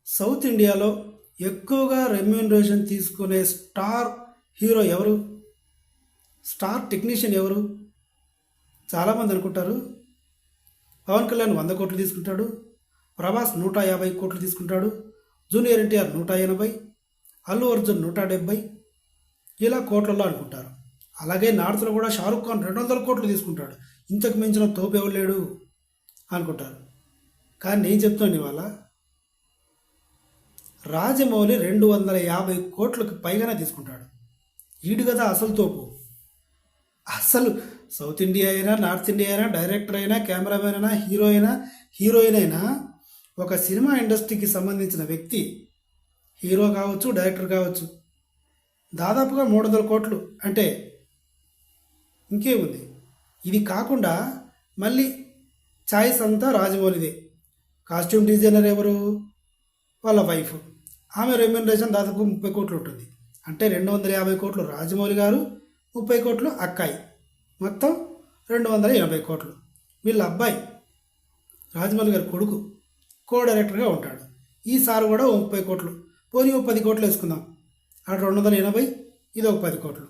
South ఇండియాలో ఎక్కువగా remuneration తీసుకునే స్టార్ హీరో ఎవరు? స్టార్ టెక్నీషియన్ ఎవరు? చాలామంది అనుకుంటారు పవన్ కళ్యాణ్ 100 కోట్లు తీసుకుంటాడు, ప్రభాస్ 150 కోట్లు తీసుకుంటాడు, జూనియర్ ఎన్టీఆర్ 180, అల్లు అర్జున్ 170, ఇలా కోట్లలో అనుకుంటారు. అలాగే నార్త్లో కూడా షారుఖ్ ఖాన్ 200 కోట్లు తీసుకుంటాడు, ఇంతకు మించిన తోపు ఎవరు లేడు అనుకుంటారు. కానీ నేను చెప్తాను ఇవాళ రాజమౌళి 250 కోట్లకు పైగానే తీసుకుంటాడు. ఈడు కదా అసలు తోపు. అసలు సౌత్ ఇండియా అయినా, నార్త్ ఇండియా అయినా, డైరెక్టర్ అయినా, కెమెరామెన్ అయినా, హీరోయిన్ అయినా ఒక సినిమా ఇండస్ట్రీకి సంబంధించిన వ్యక్తి, హీరో కావచ్చు, డైరెక్టర్ కావచ్చు, దాదాపుగా 300 కోట్లు అంటే ఇంకేముంది. ఇది కాకుండా మళ్ళీ ఛాయిస్ అంతా రాజమౌళిదే. కాస్ట్యూమ్ డిజైనర్ ఎవరు? వాళ్ళ వైఫ్. ఆమె రెమ్యూనరేషన్ దాదాపు 30 కోట్లు ఉంటుంది. అంటే 250 కోట్లు రాజమౌళి గారు, 30 కోట్లు అక్కాయి, మొత్తం 280 కోట్లు. వీళ్ళ అబ్బాయి రాజమౌళి గారి కొడుకు కో డైరెక్టర్గా ఉంటాడు. ఈసారి కూడా 30 కోట్లు, పోనీ 10 కోట్లు వేసుకుందాం. అక్కడ 280, ఇది ఒక 10 కోట్లు,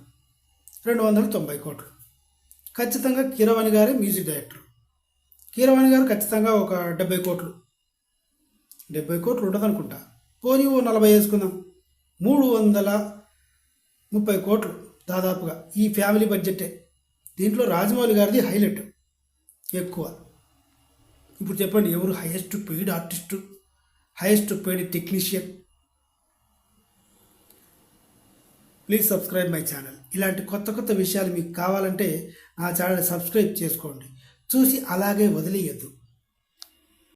290 కోట్లు. ఖచ్చితంగా కీరవాణి గారే మ్యూజిక్ డైరెక్టర్. కీరవాణి గారు ఖచ్చితంగా ఒక 70 కోట్లు, 70 కోట్లు ఉంటుంది అనుకుంటా. పోనీ 40 వేసుకుందాం, 330 కోట్లు దాదాపుగా ఈ ఫ్యామిలీ బడ్జెటే. దీంట్లో రాజమౌళి గారిది హైలైట్ ఎక్కువ. ఇప్పుడు చెప్పండి, ఎవరు highest paid artist, highest paid technician? Please subscribe my channel. ఇలాంటి కొత్త కొత్త విషయాలు మీకు కావాలంటే నా ఛానల్ సబ్స్క్రైబ్ చేసుకోండి. చూసి అలాగే వదిలేయద్దు.